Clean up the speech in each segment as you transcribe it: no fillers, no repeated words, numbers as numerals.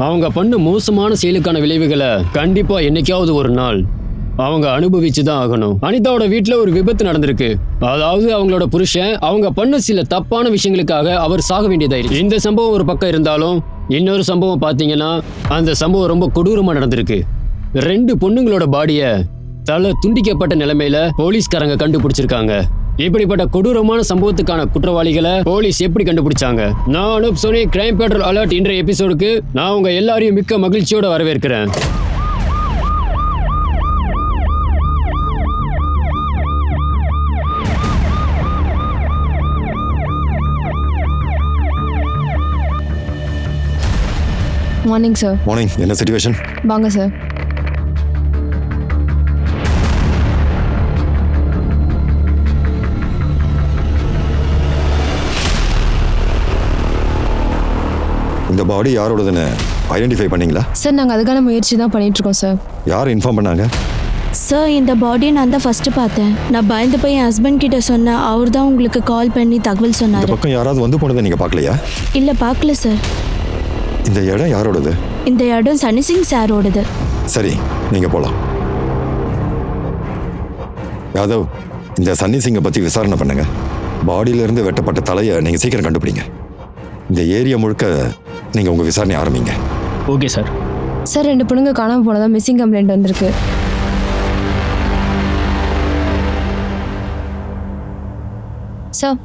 அவங்க பண்ண மோசமான செயலுக்கான விளைவுகளை கண்டிப்பா என்னைக்காவது ஒரு நாள் அவங்க அனுபவிச்சு தான் ஆகணும். அனிதாவோட வீட்டுல ஒரு விபத்து நடந்திருக்கு. அதாவது அவங்களோட புருஷன் அவங்க பண்ண சில தப்பான விஷயங்களுக்காக அவர் சாக வேண்டியதாயிருக்கு. இந்த சம்பவம் ஒரு பக்கம் இருந்தாலும் இன்னொரு சம்பவம் பாத்தீங்கன்னா அந்த சம்பவம் ரொம்ப கொடூரமா நடந்திருக்கு. 2 பொண்ணுங்களோட பாடிய தலை துண்டிக்கப்பட்ட நிலைமையில போலீஸ்காரங்க கண்டுபிடிச்சிருக்காங்க. இப்படிப்பட்ட கொடூரமான சம்பவத்துக்கான குற்றவாளிகளை போலீஸ் எப்படி கண்டுபிடிச்சாங்க? நான் அனுப் சோனி கிரைம் பெட்ரோல் அலர்ட் இன்றைய எபிசோடுக்கு நான் உங்க எல்லாரையும் மிக்க மகிழ்ச்சியோட வரவேற்கிறேன். Morning sir. மார்னிங். என்ன சிச்சுவேஷன்? வாங்க சார். இந்த பாடி யாரோடதுன்னு ஐடென்டிஃபை பண்ணீங்களா? சார் நாங்கள் அதுக்கான முயற்சி தான் பண்ணிட்டு இருக்கோம் சார். யார் இன்ஃபார்ம் பண்ணாங்க? சார் இந்த பாடியை நான் தான் ஃபர்ஸ்ட் பார்த்தேன். நான் பயந்து போய் என் ஹஸ்பண்ட் கிட்ட சொன்னேன். அவர் தான் உங்களுக்கு கால் பண்ணி தகவல் இந்த சொன்னார். பக்கம் யாராவது வந்து போனதை நீங்க பார்க்கலையா? இல்லை பார்க்கல சார். இந்த இடம் யாரோடது? இந்த இடம் சன்னி சிங் சாரோடது. சரி, நீங்க போலாம். யாதவ், இந்த சன்னி சிங்கை பத்தி விசாரணை பண்ணுங்க. பாடியில இருந்து வெட்டப்பட்ட தலையை நீங்க சீக்கிரம் கண்டுபிடிங்க. இந்த ஏரியா முழுக்க நீங்க உங்க விசாரணை ஆரம்பிங்க. Okay sir. சார் 2 பொண்ணுங்க காணாமல் போனதா மிஸ்ஸிங் கம்ப்ளைண்ட் வந்திருக்கு. சார்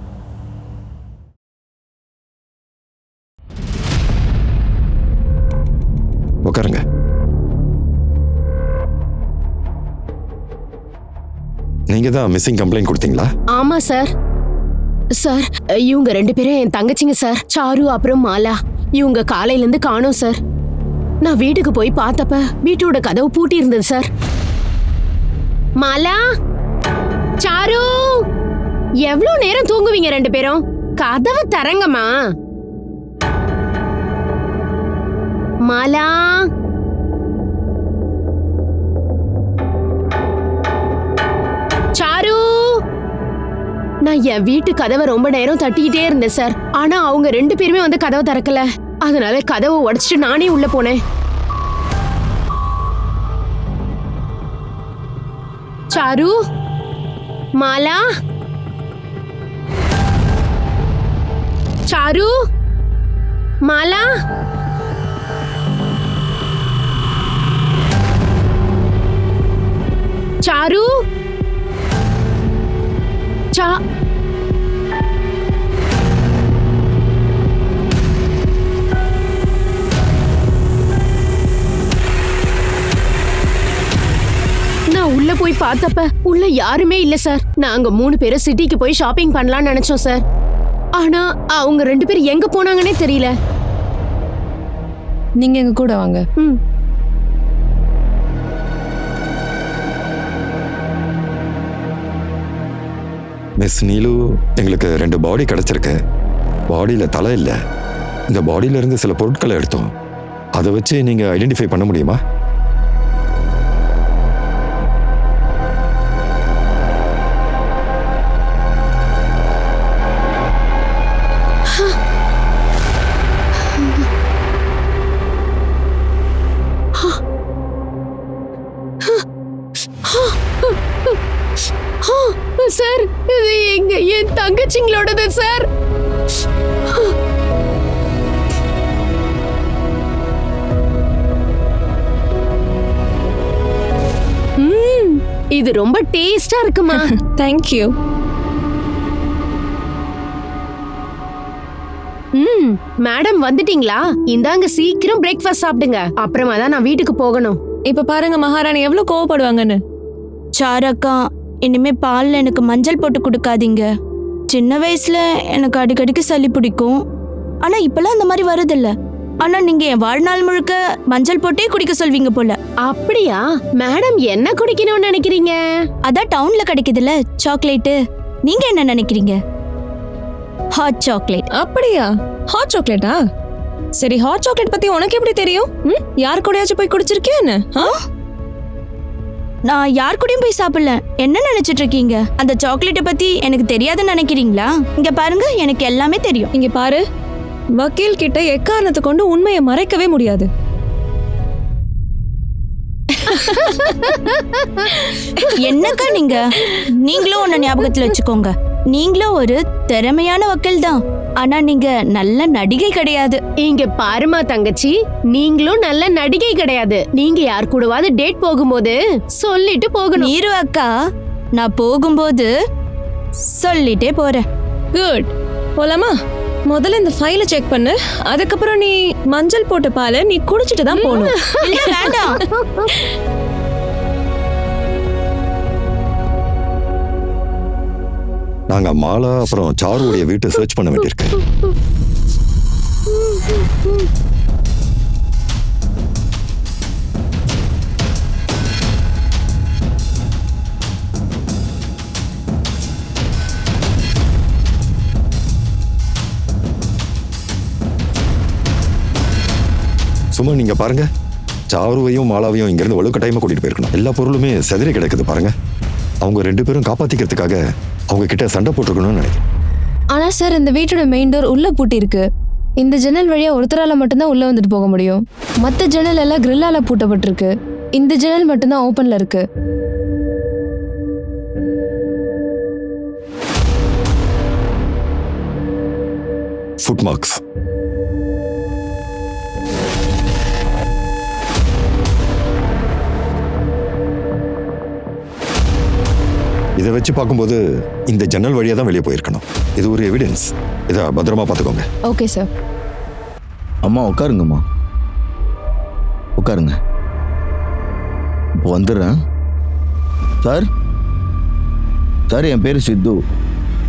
உட்காருங்க. நீங்க தான் மிஸ்ஸிங் கம்ப்ளைண்ட் கொடுத்தீங்களா? ஆமா சார். சார் இவங்க 2 பேரும் என் தங்கச்சிங்க சார். சாரு அப்புறம் மாலா. இவங்க காலையில இருந்து காணோம் சார். நான் வீட்டுக்கு போய் பார்த்தப்ப வீட்டோட கதவு பூட்டி இருந்தது சார். மாலா, சாரு, எவ்வளவு நேரம் தூங்குவீங்க 2 பேரும்? கதவை தரங்கம்மா. மாலா, சாரு. நான் என் வீட்டு கதவை ரொம்ப நேரம் தட்டிக்கிட்டே இருந்தேன் சார். ஆனா அவங்க 2 பேருமே வந்து கதவை திறக்கல. அதனால கதவை உடைச்சிட்டு நானே உள்ள போனேன். சாரு, மாலா, சாரு, மாலா. சாரு, நான் உள்ள போய் பார்த்தப்ப உள்ள யாருமே இல்ல சார். நாங்க 3 பேரும் சிட்டிக்கு போய் ஷாப்பிங் பண்ணலாம்னு நினைச்சோம் சார். ஆனா அவங்க 2 பேரும் எங்க போனாங்கன்னே தெரியல. நீங்க எங்க கூட வாங்க. மிஸ் நீலு, எங்களுக்கு 2 பாடி கிடைச்சிருக்கு. பாடியில தலை இல்லை. இந்த பாடியில இருந்து சில பொருட்களை எடுத்தோம். அதை வச்சு நீங்க ஐடென்டிஃபை பண்ண முடியுமா? சார் இது என் தங்கச்சிங்களோடது சார். இது ரொம்ப டேஸ்டா இருக்குமா? தேங்க்யூ. மேடம் வந்துட்டீங்களா? இந்தாங்க சீக்கிரம் பிரேக்ஃபாஸ்ட் சாப்பிடுங்க. அப்புறமா தான் நான் வீட்டுக்கு போகணும். இப்ப பாருங்க மகாராணி எவ்வளவு கோவப்படுவாங்கன்னு. சாரக்கா, இனிமே பால்ல எனக்கு மஞ்சள் போட்டு கொடுக்காதீங்க. சின்ன வயசுல எனக்கு அடிக்கடிக்கு சளி பிடிக்கும். ஆனா இப்பெல்லாம் அந்த மாதிரி வருதில்ல. ஆனா நீங்க என் வாழ்நாள் முழுக்க மஞ்சள் போட்டே குடிக்க சொல்வீங்க போல. அப்படியா? மேடம் என்ன குடிக்கணும்னு நினைக்கிறீங்க? அதான் டவுன்ல கிடைக்குதுல்ல சாக்லேட்டு. நீங்க என்ன நினைக்கிறீங்க? Hot chocolate. அப்படியா? ஹாட் சாக்லேட்டா? சரி, ஹாட் சாக்லேட் பத்தி உனக்கு எப்படி தெரியும்? யார் கூடயாச்சும் போய் குடிச்சிருக்கியா என்ன? நான் யார் கூடயும் போய் சாப்பிடல. என்ன நினைச்சிட்டு இருக்கீங்க? அந்த சாக்லேட்டை பத்தி எனக்கு தெரியாதுன்னு நினைக்கிறீங்களா? இங்க பாருங்க, எனக்கு எல்லாமே தெரியும். இங்க பாரு, வக்கீல் கிட்ட எக்காரணத்தை கொண்டு உண்மையை மறைக்கவே முடியாது. என்னக்கா நீங்களும் ஒன்னு ஞாபகத்துல வச்சுக்கோங்க. நீங்களும் ஒரு திறமையான வக்கீல் தான், ஆனா நீங்க நல்ல நடிகை கிடையாது. இங்க பாருமா தங்கச்சி, நீங்களும் நல்ல நடிகை கிடையாது. நீங்க யார் கூடவாது டேட் போகும்போது சொல்லிட்டு போகணும். நீரு அக்கா, நான் போகும்போது சொல்லிட்டே போறேன். குட். போலாமா? முதல்ல இந்த ஃபைலை செக் பண்ணு. அதுக்கப்புறம் நீ மஞ்சள் போட்ட பாலை நீ குடிச்சிட்டு தான் போகணும். இல்ல வேண்டாம். நாங்க மாலா அப்புறம் சாருடைய வீட்டை சர்ச் பண்ண வேண்டியிருக்கு. சும்மா நீங்க பாருங்க, சாருவையும் மாலாவையும் இங்கிருந்து வலுக்கட்டாயமா கூட்டிட்டு போயிருக்கணும். எல்லா பொருளுமே செதறி கிடக்குது பாருங்க. அவங்க 2 பேரும் காப்பாத்திக்கிறதுக்காக அவங்க கிட்ட சண்டை போட்டிருக்கணும்னு நினைக்கிறேன். ஆனா சார், இந்த வீட்டோட மெயின் டோர் உள்ள பூட்டி இருக்கு. இந்த ஜன்னல் வழியா ஒருத்தரால மட்டும்தான் உள்ள வந்துட்டு போக முடியும். மத்த ஜன்னல் எல்லாம் கிரில்லால பூட்டப்பட்டிருக்கு. இந்த ஜன்னல் மட்டும்தான் ஓபன்ல இருக்கு. Foot marks. இதை வச்சு பார்க்கும்போது இந்த ஜன்னல் வழியா தான் வெளியே போயிருக்கணும். இது ஒரு எவிடன்ஸ். இதை பத்திரமா பார்த்துக்கோங்க. Okay sir. அம்மா உட்காருங்கம்மா, உட்காருங்க. இப்போ வந்துடுறேன். சார் சார், என் பேர் சித்து.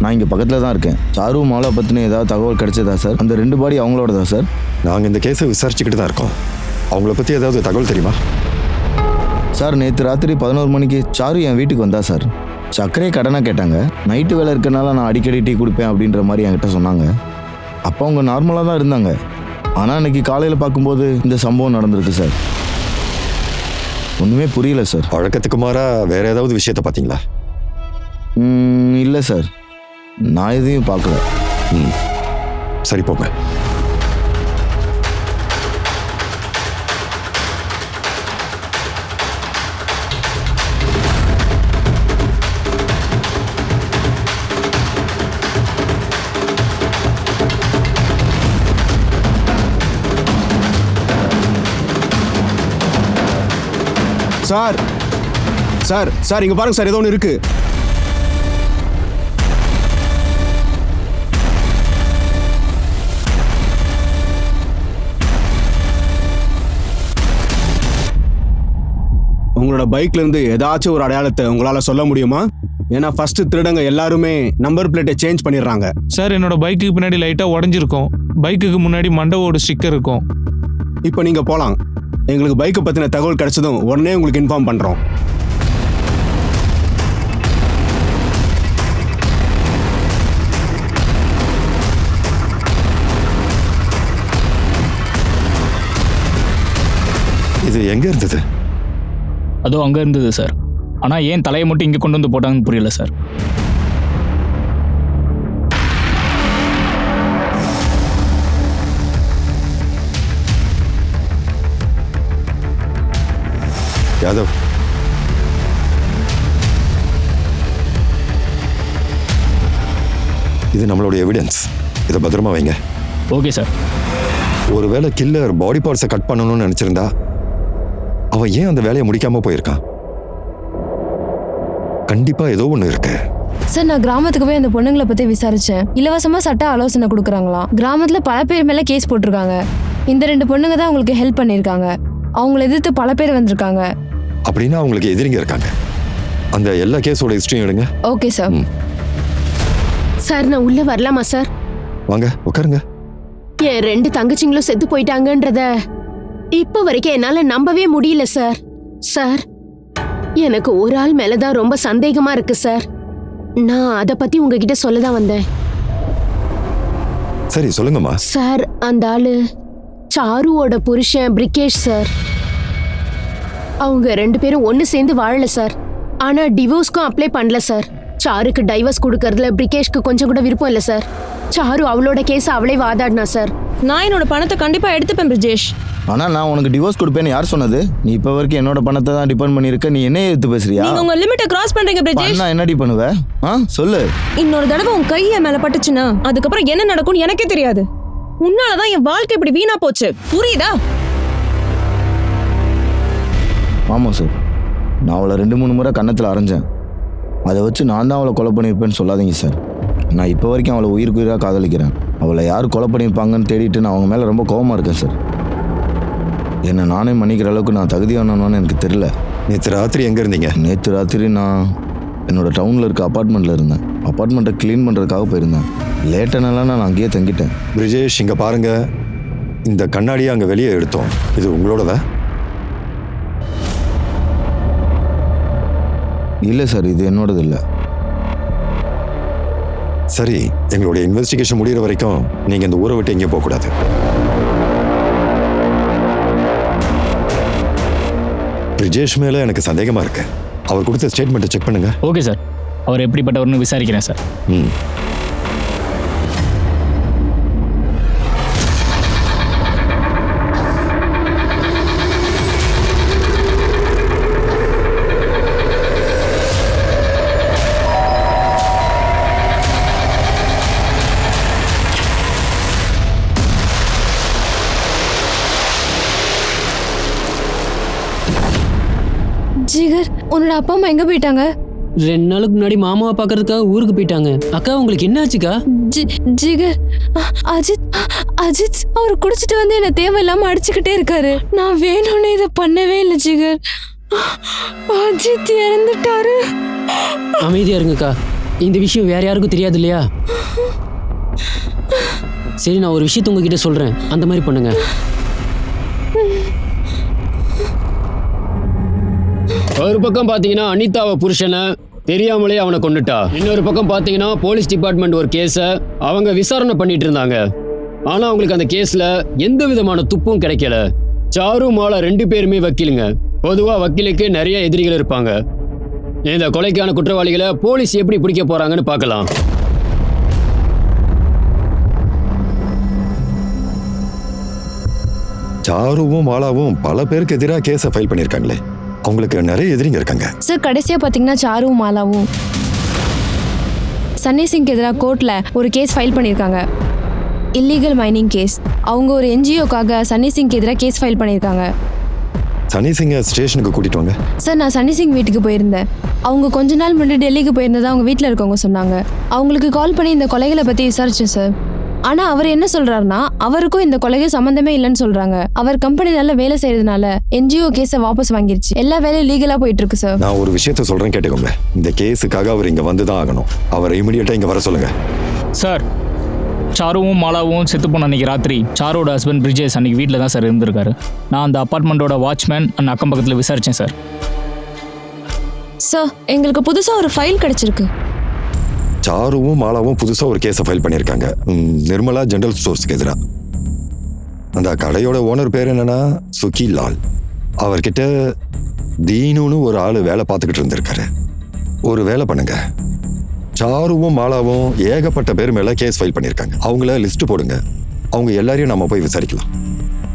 நான் இங்கே பக்கத்தில் தான் இருக்கேன். சாரு மாலா பற்றின ஏதாவது தகவல் கிடைச்சதா சார்? அந்த 2 பாடி அவங்களோடதா சார்? நாங்கள் இந்த கேஸை விசாரிச்சுக்கிட்டு தான் இருக்கோம். அவங்கள பற்றி ஏதாவது தகவல் தெரியுமா? சார், நேற்று ராத்திரி 11 மணிக்கு சாரு என் வீட்டுக்கு வந்தா சார். சர்க்கரையை கடனாக கேட்டாங்க. நைட்டு வேலை இருக்கனால நான் அடிக்கடி டீ கொடுப்பேன் அப்படின்ற மாதிரி என்கிட்ட சொன்னாங்க. அப்போ அவங்க நார்மலாக தான் இருந்தாங்க. ஆனால் இன்னைக்கு காலையில் பார்க்கும்போது இந்த சம்பவம் நடந்திருக்கு சார். ஒன்றுமே புரியல சார். வழக்கத்துக்கு மாறா வேற ஏதாவது விஷயத்தை பார்த்தீங்களா? இல்லை சார், நான் எதையும் பார்க்கல. சரி, போங்க. சார் சார் சார், இங்க பாருங்க சார், ஏதோ ஒன்று இருக்கு. உங்களோட பைக்ல இருந்து ஏதாச்சும் ஒரு அடையாளத்தை உங்களால சொல்ல முடியுமா? ஏன்னா ஃபர்ஸ்ட் திருடங்க எல்லாருமே நம்பர் பிளேட்டை சேஞ்ச் பண்ணிடுறாங்க. சார், என்னோட பைக்குக்கு பின்னாடி லைட்டா உடஞ்சிருக்கும். பைக்குக்கு முன்னாடி மண்டவோட ஸ்டிக்கர் இருக்கும். இப்போ நீங்க போலாம். எங்களுக்கு பைக்கை பத்தின தகவல் கிடைச்சதும் உடனே உங்களுக்கு இன்ஃபார்ம் பண்றோம். இது எங்க இருந்தது? அதோ அங்க இருந்தது சார். ஆனா ஏன் தலையை மட்டும் இங்க கொண்டு வந்து போட்டாங்கன்னு புரியல சார். யாதவ், இது நம்மளோட எவிடன்ஸ். இதை பத்திரமா வைங்க. Okay sir. ஒருவேளை கில்லர் பாடி பார்ட்ஸை கட் பண்ணணும்னு நினைச்சிருந்தா அவன் ஏன் அந்த வேலையை முடிக்காம போயிருக்கான்? கண்டிப்பா ஏதோ ஒண்ணு இருக்கு. சார், நான் கிராமத்துக்கு போய் அந்த பொண்ணுங்களை பத்தி விசாரிச்சேன். இலவசமா சட்ட ஆலோசனை கொடுக்குறாங்களாம். கிராமத்துல பல பேர் மேல கேஸ் போட்டிருக்காங்க. இந்த 2 பொண்ணுங்க தான் அவங்களுக்கு ஹெல்ப் பண்ணிருக்காங்க. அவங்களை எதிர்த்து பல பேர் வந்திருக்காங்க. அப்படின்னா அவங்களுக்கு எதிரிங்க இருக்காங்க. அந்த எல்லா கேஸோட ஹிஸ்டரியும் எடுங்க. Okay sir. சார், நான் உள்ள வரலாமா சார்? வாங்க, உட்காருங்க. என் 2 தங்கச்சிங்களும் செத்து போயிட்டாங்கன்றத இப்ப வரைக்கும் என்னால நம்பவே முடியல சார். சார், எனக்கு ஒரு ஆள் மேலதான் ரொம்ப சந்தேகமா இருக்கு சார். நான் அத பத்தி உங்ககிட்ட சொல்லதான் வந்தேன். சரி, சொல்லுங்கம்மா. சார், அந்த ஆளு சாருவோட புருஷன் பிரிகேஷ் சார். அவங்க 2 பேரும் ஒன்னு சேர்ந்து வாழல சார். ஆனா டிவோர்ஸ்க்கும் அப்ளை பண்ணல சார். சாருக்கு டைவர்ஸ் கொடுக்கறதுல பிரிகேஷ்க்கு கொஞ்சம் கூட விருப்பம் இல்ல சார். சாரு அவளோட கேஸ் அவளே வாதாடினா சார். நான் என்னோட பணத்தை கண்டிப்பா எடுத்துப்பேன் பிரிஜேஷ். ஆனால் நான் உனக்கு டிவோர்ஸ் கொடுப்பேன்னு யார் சொன்னது? நீ இப்போ வரைக்கும் என்னோட பணத்தை தான் டிபெண்ட் பண்ணியிருக்க. நீ என்ன எடுத்து பேசுறியா? நீங்க உங்க லிமிட்டை கிராஸ் பண்றீங்க பிரிஜேஷ். நான் என்னடி பண்ணுவ? சொல்லு. இன்னொரு தடவை உன் கை என் மேல பட்டுச்சுன்னா அதுக்கப்புறம் என்ன நடக்கும்னு எனக்கே தெரியாது. உன்னாலதான் என் வாழ்க்கை இப்படி வீணா போச்சு, புரியுதா? ஆமாம் சார், நான் அவளை 2-3 முறை கன்னத்தில் அரைஞ்சேன். அதை வச்சு நான் தான் அவளை கொலை பண்ணியிருப்பேன்னு சொல்லாதீங்க சார். நான் இப்போ வரைக்கும் அவளை உயிருக்கு உயிராக காதலிக்கிறேன். அவளை யார் கொலை பண்ணியிருப்பாங்கன்னு தேடிட்டு நான் அவங்க மேலே ரொம்ப கோபமாக இருக்கேன் சார். என்னை நானே மன்னிக்கிற அளவுக்கு நான் தகுதியானவன்னு எனக்கு தெரியல. நேற்று ராத்திரி எங்கே இருந்தீங்க? நேற்று ராத்திரி நான் என்னோட டவுனில் இருக்க அப்பார்ட்மெண்ட்டில் இருந்தேன். அப்பார்ட்மெண்ட்டை க்ளீன் பண்ணுறதுக்காக போயிருந்தேன். லேட்டனால நான் அங்கேயே தங்கிட்டேன். பிரிஜேஷ், இங்கே பாருங்க, இந்த கண்ணாடியை அங்கே வெளியே எடுத்தோம். இது உங்களோடதா? இல்லை சார், இது என்னோடது இல்லை. சரி, எங்களுடைய இன்வெஸ்டிகேஷன் முடிகிற வரைக்கும் நீங்கள் இந்த ஊரை விட்டு எங்கேயும் போகக்கூடாது. பிரிஜேஷ் மேலே எனக்கு சந்தேகமாக இருக்கு. அவர் கொடுத்த ஸ்டேட்மெண்ட்டை செக் பண்ணுங்க. ஓகே சார், அவர் எப்படிப்பட்டவர்னு விசாரிக்கிறேன் சார். ஜிகர், உன்னோட அப்பா அம்மா எங்க போயிட்டாங்க? 2 நாளுக்கு முன்னாடி மாமாவை பார்க்கறதுக்காக ஊருக்கு போயிட்டாங்க. அக்கா, உங்களுக்கு என்ன ஆச்சுக்கா? ஜிகர், அஜித் அவர் குடிச்சிட்டு வந்து என்ன தேவையில்லாம அடிச்சுக்கிட்டே இருக்காரு. நான் வேணும்னு இதை பண்ணவே இல்லை ஜிகர். அஜித் இறந்துட்டாரு. அமைதியா இருங்கக்கா, இந்த விஷயம் வேற யாருக்கும் தெரியாது இல்லையா? சரி, நான் ஒரு விஷயத்த உங்ககிட்ட சொல்றேன், அந்த மாதிரி பண்ணுங்க. ஒரு பக்கம் பாத்தீங்கன்னா அனிதாவை புருஷனை தெரியாமலே அவனை கொண்டுட்டா. இன்னொரு பக்கம் பாத்தீங்கன்னா போலீஸ் டிபார்ட்மெண்ட் ஒரு கேஸை அவங்க விசாரணை பண்ணிட்டு இருந்தாங்க. ஆனா அவங்களுக்கு அந்த கேஸ்ல எந்த விதமான துப்பும் கிடைக்கல. சாரு, மாலா 2 பேருமே வக்கீலுங்க. பொதுவா வக்கீலுக்கு நிறைய எதிரிகள் இருப்பாங்க. இந்த கொலைக்கான குற்றவாளிகளை போலீஸ் எப்படி பிடிக்க போறாங்கன்னு பார்க்கலாம். சாருவும் மாலாவும் பல பேருக்கு எதிராக கேஸை ஃபைல் பண்ணியிருக்காங்களே. அவங்களுக்கு நிறைய எதிரிங்க இருக்காங்க. சார், கடைசியா பாத்தீங்கன்னா சாருவும் மாலாவும் சன்னி சிங்க்கு எதிராக கோர்ட்ல ஒரு கேஸ் ஃபைல் பண்ணியிருக்காங்க. Illegal mining case. அவங்க ஒரு என்ஜிஓக்காக சன்னி சிங்க்கு எதிராக கேஸ் ஃபைல் பண்ணியிருக்காங்க. சன்னி சிங்கை ஸ்டேஷனுக்கு கூட்டிட்டு வாங்க. சார், நான் சன்னி சிங் வீட்டுக்கு போயிருந்தேன். அவங்க கொஞ்ச நாள் முன்னாடி டெல்லிக்கு போயிருந்ததா அவங்க வீட்டில் இருக்கவங்க சொன்னாங்க. அவங்களுக்கு கால் பண்ணி இந்த கொலைகளை பற்றி விசாரிச்சேன் சார். ஆனால் அவர் என்ன சொல்கிறாருன்னா, அவருக்கும் இந்த கொலைக்கு சம்மந்தமே இல்லைன்னு சொல்கிறாங்க. அவர் கம்பெனி நல்ல வேலை செய்யறதுனால என்ஜிஓ கேஸை வாபஸ் வாங்கிருச்சு. எல்லா வேலையும் லீகலாக போயிட்டு இருக்கு சார். நான் ஒரு விஷயத்த சொல்கிறேன், கேட்டுக்கோங்க. இந்த கேஸுக்காக அவர் இங்கே வந்து தான் ஆகணும். அவரை இமீடியட்டாக இங்கே வர சொல்லுங்க. சார், சாருவும் மாலாவும் செத்து போன அன்றைக்கி ராத்திரி சாரோட ஹஸ்பண்ட் பிரிஜேஷ் அன்றைக்கி வீட்டில் தான் சார் இருந்திருக்காரு. நான் அந்த அப்பார்ட்மெண்ட்டோட வாட்ச்மேன் அண்ட் அக்கம் பக்கத்தில் விசாரித்தேன் சார். சார், எங்களுக்கு புதுசாக ஒரு ஃபைல் கிடைச்சிருக்கு. சாருவும் மாலாவும் புதுசாக ஒரு கேஸை ஃபைல் பண்ணியிருக்காங்க. நிர்மலா ஜெனரல் ஸ்டோர்ஸ்க்கு எதிராக. அந்த கடையோட ஓனர் பேர் என்னன்னா சுகி லால். அவர்கிட்ட தீனுன்னு ஒரு ஆள் வேலை பார்த்துக்கிட்டு இருந்திருக்காரு. ஒரு வேலை பண்ணுங்க, சாருவும் மாலாவும் ஏகப்பட்ட பேர் மேலே கேஸ் ஃபைல் பண்ணியிருக்காங்க. அவங்கள லிஸ்ட் போடுங்க. அவங்க எல்லாரையும் நம்ம போய் விசாரிக்கலாம்.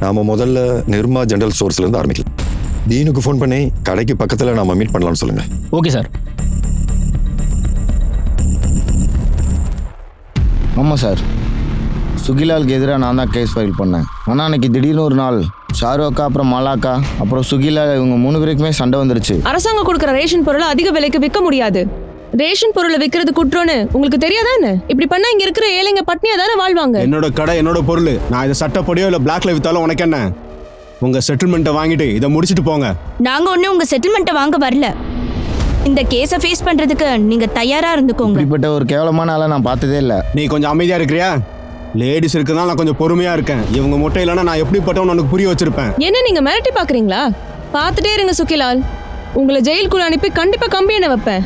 நாம முதல்ல நிர்மா ஜெனரல் ஸ்டோர்ஸ்லேருந்து ஆரம்பிக்கலாம். தீனுக்கு ஃபோன் பண்ணி கடைக்கு பக்கத்தில் நம்ம மீட் பண்ணலாம்னு சொல்லுங்க. Okay sir. ஆமாம் சார், சுகிலாலுக்கு எதிராக நான் தான் கேஸ் ஃபைல் பண்ணேன். ஆனால் அன்னைக்கு திடீர்னு ஒரு நாள் ஷாரு அக்கா, அப்புறம் மாலாக்கா, அப்புறம் சுகிலால் இவங்க 3 பேருக்குமே சண்டை வந்துருச்சு. அரசாங்கம் கொடுக்குற ரேஷன் பொருளை அதிக விலைக்கு விற்க முடியாது. ரேஷன் பொருளை விற்கிறது குற்றம்னு உங்களுக்கு தெரியாதா என்ன? இப்படி பண்ணா இங்க இருக்கிற ஏழைங்க பட்னியா தானே வாழ்வாங்க. என்னோட கடை, என்னோட பொருள். நான் இதை சட்டப்படியோ இல்லை பிளாக்ல வித்தாலும் உனக்கு என்ன? உங்க செட்டில்மெண்ட்டை வாங்கிட்டு இதை முடிச்சுட்டு போங்க. நாங்கள் ஒன்றும் உங்கள் செட்டில்மெண்ட்டை வாங்க வரல. இந்த கேஸை ஃபேஸ் பண்ணுறதுக்கு நீங்கள் தயாராக இருந்துக்கோங்க. இப்படிப்பட்ட ஒரு கேவலமான ஆளை நான் பார்த்ததே இல்லை. நீ கொஞ்சம் அமைதியா இருக்கிறியா? லேடிஸ் இருக்குதான் நான் கொஞ்சம் பொறுமையா இருக்கேன். இவங்க முட்டை இல்லைன்னா நான் எப்படிப்பட்டவன்னு உனக்கு புரிய வச்சிருப்பேன். என்ன நீங்க மிரட்டி பாக்குறீங்களா? பார்த்துட்டே இருங்க சுகிலால், உங்களை ஜெயிலுக்குள்ள அனுப்பி கண்டிப்பா கம்பி எண்ணெய் வைப்பேன்.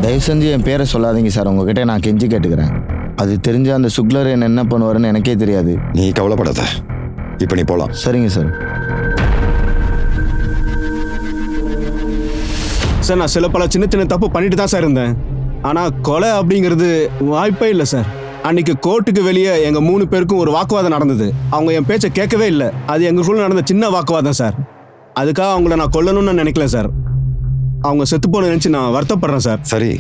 தயவு செஞ்சு என் பேரை சொல்லாதீங்க சார். உங்ககிட்ட நான் கெஞ்சி கேட்டுக்கிறேன். அது தெரிஞ்ச அந்த சுக்லர் என்ன பண்ணுவாருன்னு எனக்கே தெரியாது. நீ கவலைப்படாத, இப்போ நீ போகலாம். சரிங்க சார். சார், நான் சில பல சின்ன சின்ன தப்பு பண்ணிட்டு தான் சார் இருந்தேன். ஆனால் கொலை அப்படிங்கிறது வாய்ப்பே இல்லை சார். அன்னைக்கு கோர்ட்டுக்கு வெளியே எங்கள் 3 பேருக்கும் ஒரு வாக்குவாதம் நடந்தது. அவங்க என் பேச்சை கேட்கவே இல்லை. அது எங்களுக்குள்ள நடந்த சின்ன வாக்குவாதம் சார். அதுக்காக அவங்கள நான் கொல்லணும்னு நினைக்கல சார். அவங்க செத்து போன நினச்சி நான் வருத்தப்படுறேன் சார். சரி,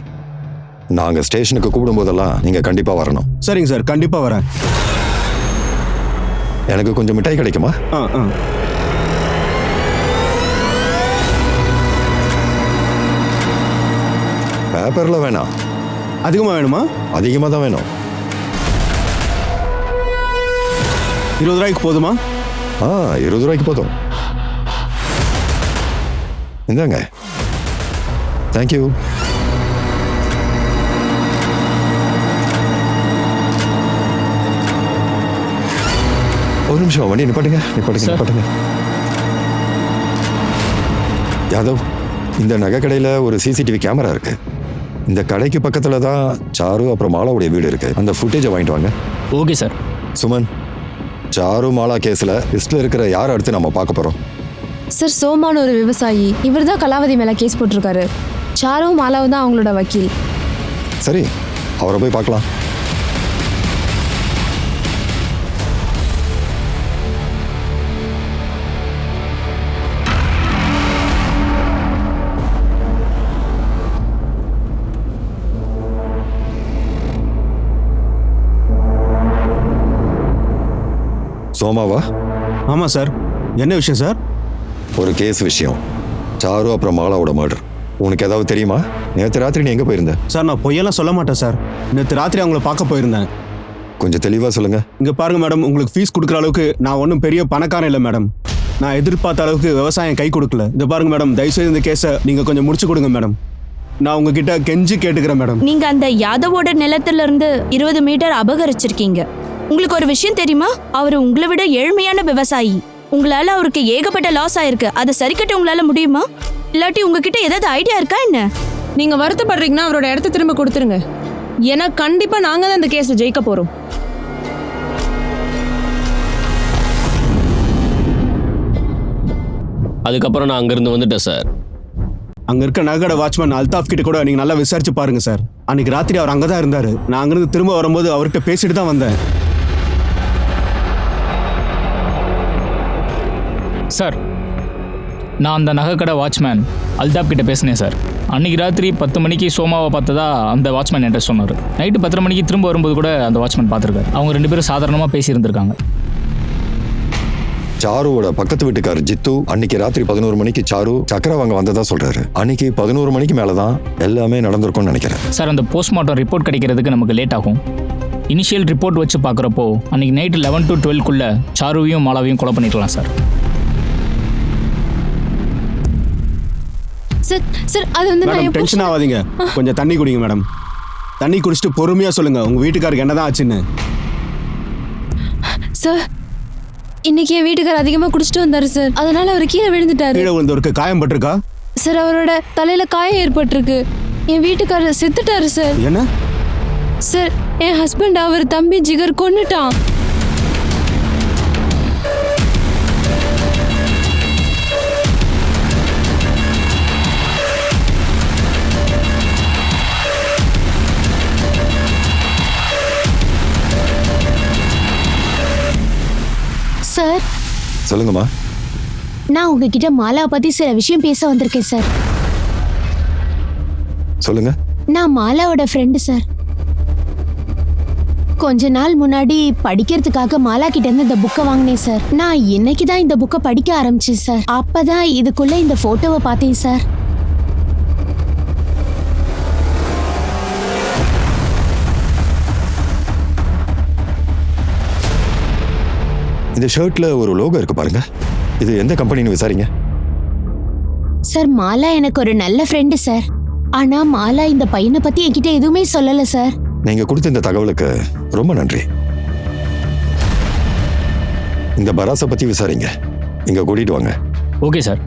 நாங்கள் ஸ்டேஷனுக்கு கூப்பிடும்போதெல்லாம் நீங்கள் கண்டிப்பாக வரணும். சரிங்க சார், கண்டிப்பாக வரேன். எனக்கு கொஞ்சம் மிட்டாய் கிடைக்குமா? ஆ. பேப்பரில் வேணாம். அதிகமாக வேணுமா? அதிகமாக தான் வேணும். 20 ரூபாய்க்கு போதுமா? 20 ரூபாய்க்கு போதும். இந்தாங்க. தேங்க்யூ. ஒரு நிமிஷம், வண்டி நிப்பாட்டுங்க. யாதவ், இந்த நகை கடையில் ஒரு சிசிடிவி கேமரா இருக்கு. இந்த கடைக்கு பக்கத்தில் தான் சாரு அப்புறம் மாலாவுடைய வீடு இருக்கு. அந்த ஃபுட்டேஜை வாங்கிட்டு வாங்க. Okay sir. சுமன், சாரு மாலா கேஸில் லிஸ்ட்டில் இருக்கிற யார் அடுத்து நம்ம பார்க்க போகிறோம்? சார், சோமான்னு ஒரு விவசாயி. இவர் தான் கலாவதி மேலே கேஸ் போட்டிருக்காரு. சாருவும் மாலாவும் தான் அவங்களோட வக்கீல். சரி, அவரை போய் பார்க்கலாம். சோமாவா? ஆமாம் சார். என்ன விஷயம் சார்? ஒரு கேஸ் விஷயம். சாரு அப்புறம் மாலாவோட மர்டர். உனக்கு ஏதாவது தெரியுமா? நேற்று ராத்திரி நீ எங்கே போயிருந்த? சார், நான் பொய்யெல்லாம் சொல்ல மாட்டேன் சார். நேற்று ராத்திரி அவங்கள பார்க்க போயிருந்தேன். கொஞ்சம் தெளிவாக சொல்லுங்க. இங்கே பாருங்க மேடம், உங்களுக்கு ஃபீஸ் கொடுக்குற அளவுக்கு நான் ஒன்றும் பெரிய பணக்காரன் இல்லை மேடம். நான் எதிர்பார்த்த அளவுக்கு விவசாயம் கை கொடுக்கல. இந்த பாருங்க மேடம், தயவுசெய்து இந்த கேஸை நீங்கள் கொஞ்சம் முடிச்சு கொடுங்க மேடம். நான் உங்ககிட்ட கெஞ்சி கேட்டுக்கிறேன் மேடம். நீங்க அந்த யாதவோட நிலத்துல இருந்து 20 மீட்டர் அபகரிச்சிருக்கீங்க. உங்களுக்கு ஒரு விஷயம் தெரியுமா? அவர் உங்களை விட ஏழ்மையான விவசாயி. உங்களால அவருக்கு ஏகப்பட்ட லாஸ் ஆயிருக்கு. அதை சரி கட்ட உங்களால முடியுமா? இல்லாட்டி உங்ககிட்ட ஏதாவது ஐடியா இருக்கா என்ன? நீங்க வருத்தப்படுறீங்கன்னா அவரோட இடத்த திரும்ப கொடுத்துருங்க. ஏன்னா கண்டிப்பா நாங்க தான் இந்த கேஸை ஜெயிக்க போறோம். அதுக்கப்புறம் நான் அங்கிருந்து வந்துட்டேன் சார். அங்கே இருக்க நகட வாட்ச்மேன் அல்தாஃப் கிட்ட கூட நீங்கள் நல்லா விசாரிச்சு பாருங்க சார். அன்னைக்கு ராத்திரி அவர் அங்கே தான் இருந்தார். நான் அங்கிருந்து திரும்ப வரும்போது அவர்கிட்ட பேசிட்டு தான் வந்தேன். சார், நான் அந்த நகைக்கடை வாட்ச்மேன் அல்தாப் கிட்ட பேசினேன் சார். அன்றைக்கி ராத்திரி 10 மணிக்கு சோமாவை பார்த்ததா அந்த வாட்ச்மேன் என்கிட்ட சொன்னார். நைட்டு 10 மணிக்கு திரும்ப வரும்போது கூட அந்த வாட்ச்மேன் பார்த்துருக்காரு. அவங்க 2 பேரும் சாதாரணமாக பேசியிருந்திருக்காங்க. சாருவோட பக்கத்து வீட்டுக்காரர் ஜித்து அன்னைக்கு ராத்திரி 11 மணிக்கு சாரு சக்கரை வாங்க வந்ததா சொல்றாரு. அன்னைக்கு 11 மணிக்கு மேலதான் எல்லாமே நடந்திருக்கும்னு நினைக்கிறேன். சார், அந்த போஸ்ட்மார்ட்டம் ரிப்போர்ட் கிடைக்கிறதுக்கு நமக்கு லேட் ஆகும். இனிஷியல் ரிப்போர்ட் வச்சு பார்க்குறப்போ அன்றைக்கி நைட்டு 11 to 12 சாருவையும் மாலாவையும் கொலை பண்ணிடலாம் சார். சார், அது வந்து மேடம், டென்ஷன் ஆகாதீங்க. கொஞ்சம் தண்ணி குடிங்க மேடம். தண்ணி குடிச்சிட்டு பொறுமையாக சொல்லுங்க உங்கள் வீட்டுக்காருக்கு என்னதான் ஆச்சுன்னு. சார், இன்னைக்கு என் வீட்டுக்காரர் அதிகமாக குடிச்சிட்டு வந்தாரு சார். அதனால அவர் கீழே விழுந்துட்டாரு. கீழே விழுந்தவருக்கு காயம் பட்டிருக்கா? சார், அவரோட தலையில காயம் ஏற்பட்டிருக்கு. என் வீட்டுக்காரர் செத்துட்டாரு சார். என்ன சார், என் ஹஸ்பண்ட் அவர் தம்பி ஜிகர் கொன்னுட்டான். சார், சொல்லுங்கம்மா. நான் உங்ககிட்ட மாலாவை பத்தி சில விஷயம் பேச வந்திருக்கேன் சார். சொல்லுங்க. நான் மாலாவோட ஃப்ரெண்டு சார். கொஞ்ச நாள் முன்னாடி படிக்கிறதுக்காக மாலா கிட்ட இருந்து இந்த புக்கை வாங்கினேன் சார். நான் இன்னைக்கு தான் இந்த புக்கை படிக்க ஆரம்பிச்சேன் சார். அப்பதான் இதுக்குள்ள இந்த போட்டோவை பார்த்தேன் சார். இந்த ஷர்ட்ல ஒரு லோகோ இருக்கு பாருங்க. இது எந்த கம்பெனின்னு விசாரிங்க. சார், மாலா எனக்கு ஒரு நல்ல ஃப்ரெண்டு சார். ஆனா மாலா இந்த பையனை பத்தி என்கிட்ட எதுவுமே சொல்லல சார். நீங்க கொடுத்த இந்த தகவலுக்கு ரொம்ப நன்றி. இந்த பராஸை பத்தி விசாரிங்க. இங்க கூட்டிட்டு வாங்க. Okay sir.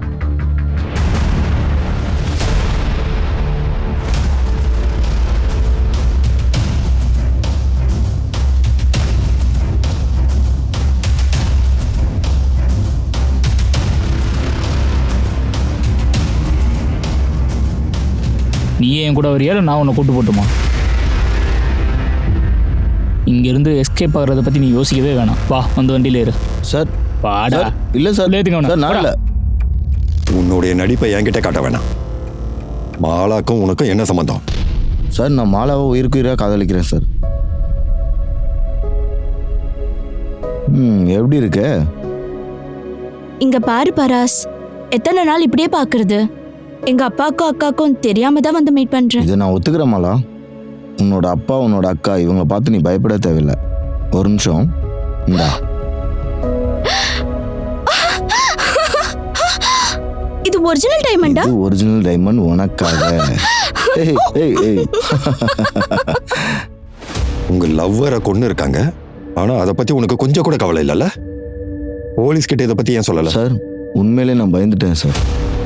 நீயே என் கூட வரியா, நான் உன்னை கூட்டு போட்டுமா? இங்கேருந்து எஸ்கேப் ஆகிறத பற்றி நீ யோசிக்கவே வேணாம். வா வந்து வண்டியில் ஏறு. சார் வாடா. சார், இல்ல சார் ஏத்துங்க அவனை. சார் நான் இல்ல. உன்னுடைய நடிப்பை என்கிட்ட காட்ட வேணாம். மாலாக்கும் உனக்கும் என்ன சம்பந்தம்? சார் நான் மாலாவை உயிருக்கு உயிராக காதலிக்கிறேன் சார். எப்படி இருக்கு? இங்க பாரு பராஸ், எத்தனை நாள் இப்படியே பாக்குறது? எங்க அப்பாவுக்கும் அக்காக்கும் தெரியாம தான் வந்து மீட் பண்றேன். இதை நான் ஒத்துக்கிறேன் மாலா. உன்னோட அப்பா உன்னோட அக்கா இவங்களை பார்த்து நீ பயப்பட தேவையில்லை. ஒரு நிமிஷம் இந்தா. இது ஒரிஜினல் டைமண்டா? இது ஒரிஜினல் டைமண்ட் உனக்காக. ஏய், ஏய், ஏய். உங்க லவ்வரை கொண்டு இருக்காங்க, ஆனா அதை பத்தி உனக்கு கொஞ்சம் கூட கவலை இல்லைல்ல? போலீஸ் கிட்ட இதை பத்தி ஏன் சொல்லல? சார் உண்மையிலே நான் பயந்துட்டேன் சார்.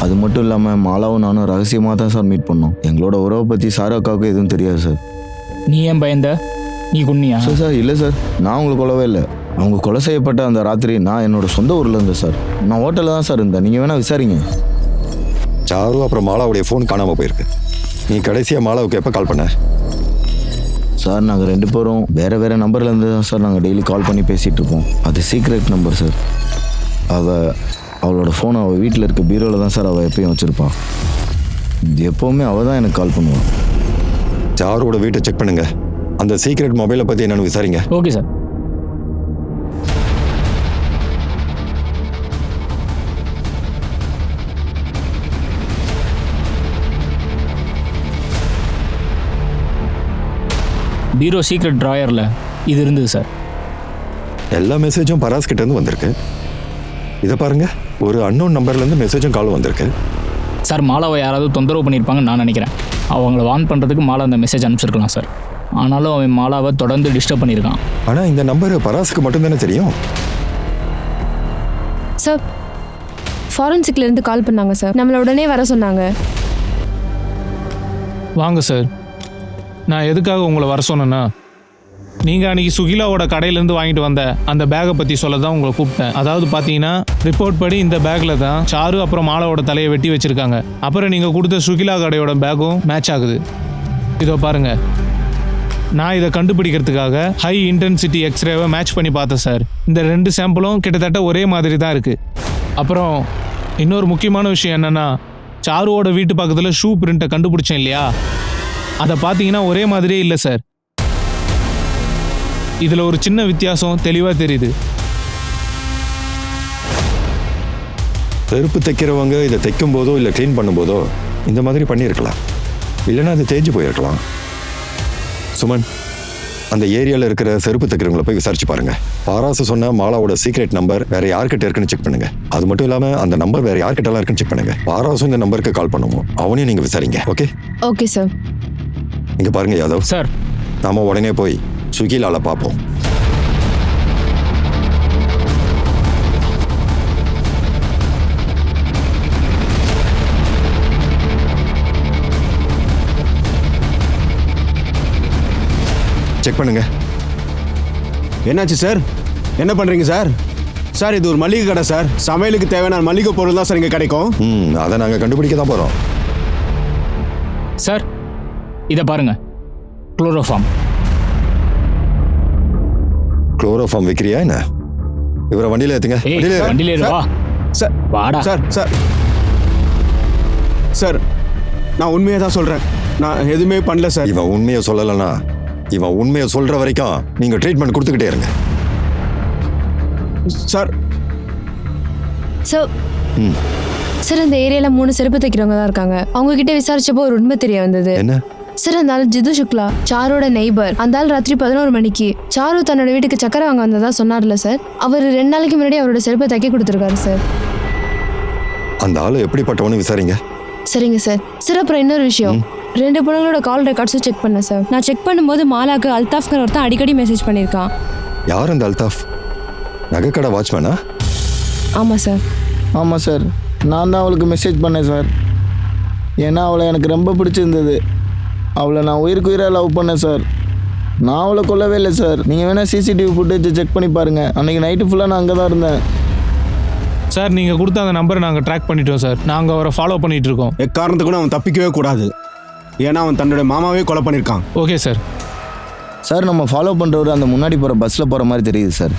அது மட்டும் இல்லாமல் மாலாவும் நானும் ரகசியமாக தான் சார் மீட் பண்ணோம். எங்களோட உறவை பற்றி சார் அக்காவுக்கு எதுவும் தெரியாது சார். நீ ஏன் பயந்த? நீ கொன்னியா? சார் சார் இல்லை சார், நான் உங்களை கொல்லவே இல்லை. அவங்க கொலை செய்யப்பட்ட அந்த ராத்திரி நான் என்னோட சொந்த ஊரில் இருந்தேன் சார். நான் ஹோட்டலில் தான் சார் இருந்தேன். நீங்கள் வேணால் விசாரிங்க. சாரு அப்புறம் மாலாவுடைய ஃபோன் காணாம போயிருக்கு. நீ கடைசியா மாலாவுக்கு எப்போ கால் பண்ண? சார் நாங்கள் 2 பேரும் வேறு வேறு நம்பர்லேருந்து தான் சார் நாங்கள் டெய்லி கால் பண்ணி பேசிகிட்டு இருப்போம். அது சீக்ரெட் நம்பர் சார். அவளோட ஃபோன் அவள் வீட்டில் இருக்க பீரோவில் தான் சார் அவள் எப்பயும் வச்சுருப்பாள். எப்போவுமே அவள் தான் எனக்கு கால் பண்ணுவாள். சாரோட வீட்டை செக் பண்ணுங்க. அந்த சீக்ரெட் மொபைலை பத்தி என்னன்னு விசாரிங்க. Okay sir. பீரோ சீக்ரெட் ட்ராயரில் இது இருந்தது சார். எல்லா மெசேஜும் பராஸ் கிட்ட இருந்து வந்திருக்கு. இதை பாருங்க, ஒரு அன்னோன் நம்பர்ல இருந்து மெசேஜும் காலும் வந்திருக்கு. சார் மாலாவை யாராவது தொந்தரவு பண்ணியிருப்பாங்கன்னு நான் நினைக்கிறேன். அவங்கள வார்ன் பண்ணுறதுக்கு மாலா அந்த மெசேஜ் அனுப்பிச்சிருக்கலாம் சார். ஆனாலும் அவன் மாலாவை தொடர்ந்து டிஸ்டர்ப் பண்ணியிருக்கான். ஆனா இந்த நம்பர் பராஸுக்கு மட்டும்தானே தெரியும். சார் ஃபாரன்சிக்ல இருந்து கால் பண்ணாங்க சார். நம்மள உடனே வர சொன்னாங்க. வாங்க சார். நான் எதுக்காக உங்களை வர சொன்னேன்னா, நீங்கள் அன்றைக்கி சுகிலாவோட கடையிலேருந்து வாங்கிட்டு வந்த அந்த பேக்கை பற்றி சொல்ல தான் உங்களை கூப்பிட்டேன். அதாவது பார்த்தீங்கன்னா ரிப்போர்ட் படி இந்த பேக்கில் தான் சாரு அப்புறம் மாலாவோட தலையை வெட்டி வச்சுருக்காங்க. அப்புறம் நீங்கள் கொடுத்த சுகிலா கடையோட பேக்கும் மேட்ச் ஆகுது. இதோ பாருங்கள், நான் இதை கண்டுபிடிக்கிறதுக்காக ஹை இன்டென்சிட்டி எக்ஸ்ரேவை மேட்ச் பண்ணி பார்த்தேன் சார். இந்த 2 சாம்பிளும் கிட்டத்தட்ட ஒரே மாதிரி தான் இருக்குது. அப்புறம் இன்னொரு முக்கியமான விஷயம் என்னென்னா, சாருவோட வீட்டு பக்கத்தில் ஷூ பிரிண்ட்டை கண்டுபிடிச்சேன் இல்லையா, அதை பார்த்தீங்கன்னா ஒரே மாதிரியே இல்லை சார். இதில் ஒரு சின்ன வித்தியாசம் தெளிவாக தெரியுது. செருப்பு தைக்கிறவங்க இதை தைக்கும் போதோ இல்லை க்ளீன் பண்ணும்போதோ இந்த மாதிரி பண்ணியிருக்கலாம், இல்லைன்னா அது தேஞ்சு போயிருக்கலாம். சுமன், அந்த ஏரியாவில் இருக்கிற செருப்பு தைக்கிறவங்களை போய் விசாரிச்சு பாருங்க. பாராசு சொன்ன மாலாவோட சீக்ரெட் நம்பர் வேற யார்கிட்ட இருக்குன்னு செக் பண்ணுங்க. அது மட்டும் இல்லாமல் அந்த நம்பர் வேற யார்கிட்டலாம் இருக்குன்னு செக் பண்ணுங்க. பாராசும் இந்த நம்பருக்கு கால் பண்ணுவோம், அவனையும் நீங்க விசாரிங்க. Okay okay sir. இங்க பாருங்க யாதவ் சார், நாம உடனே போய் சுகிலால பார்ப்போம். செக் பண்ணுங்க. என்னாச்சு சார்? என்ன பண்றீங்க சார்? சார் இது ஒரு மளிகை கடை சார். சமையலுக்கு தேவையான மளிகை பொருள் தான் சார் இங்கே கிடைக்கும். அதை நாங்கள் கண்டுபிடிக்க தான் போகிறோம். சார் இதை பாருங்க, குளோரோஃபார்ம். குளோரோஃபார்ம் விற்கிறியா என்ன? இவரை வண்டியில் ஏற்றுங்க. வண்டியில் ஏறு, வா சார். வாடா. சார் சார் சார் நான் உண்மையை தான் சொல்கிறேன். நான் எதுவுமே பண்ணல சார். இவன் உண்மையை சொல்லலைன்னா, இவன் உண்மையை சொல்கிற வரைக்கும் நீங்கள் ட்ரீட்மெண்ட் கொடுத்துக்கிட்டே இருங்க. சார் சார் சார் இந்த ஏரியாவில் 3 செருப்பு தைக்கிறவங்க தான் இருக்காங்க. அவங்க கிட்ட விசாரிச்சப்போ ஒரு உண்மை தெரிய வந்தது. என்ன? சார் அந்த ஆள் ஜிது சுக்லா, சாரோட நெய்பர். அந்த ஆள் ராத்திரி 11 மணிக்கு சாரு தன்னோட வீட்டுக்கு சக்கரை வாங்க வந்ததா சொன்னார்ல சார். அவர் 2 நாளைக்கு முன்னாடி அவரோட செருப்பை தைக்க கொடுத்துருக்காரு சார். அந்த ஆளு எப்படிப்பட்டவனு விசாரிங்க. சரிங்க சார். சார் அப்புறம் இன்னொரு விஷயம், 2 பொண்ணுங்களோட கால் ரெக்கார்ட்ஸும் செக் பண்ணேன் சார். நான் செக் பண்ணும்போது மாலாக்கு அல்தாஃப்ங்கிற ஒருத்தன் அடிக்கடி மெசேஜ் பண்ணியிருக்கான். யார் அந்த அல்தாஃப்? நகைக்கடை வாட்ச்மேனா? ஆமாம் சார். ஆமாம் சார், நான் தான் அவளுக்கு மெசேஜ் பண்ணேன் சார். ஏன்னா அவளை எனக்கு ரொம்ப பிடிச்சிருந்தது. அவளை நான் உயிருக்கு உயிராக லவ் பண்ணேன் சார். நான் அவளை கொல்லவே இல்லை சார். நீங்கள் வேணால் சிசிடிவி ஃபுட்டேஜை செக் பண்ணி பாருங்கள். அன்றைக்கி நைட்டு ஃபுல்லாக நான் அங்கே தான் இருந்தேன். சார் நீங்கள் கொடுத்த அந்த நம்பரை நாங்கள் ட்ராக் பண்ணிட்டோம் சார். நாங்கள் அவரை ஃபாலோ பண்ணிகிட்டு இருக்கோம். எக்காரணத்துக்கு கூட அவன் தப்பிக்கவே கூடாது. ஏன்னா அவன் தன்னுடைய மாமாவே கொலை பண்ணியிருக்கான். Okay sir. சார் நம்ம ஃபாலோ பண்ணுறவர் அந்த முன்னாடி போகிற பஸ்ஸில் போகிற மாதிரி தெரியுது சார்.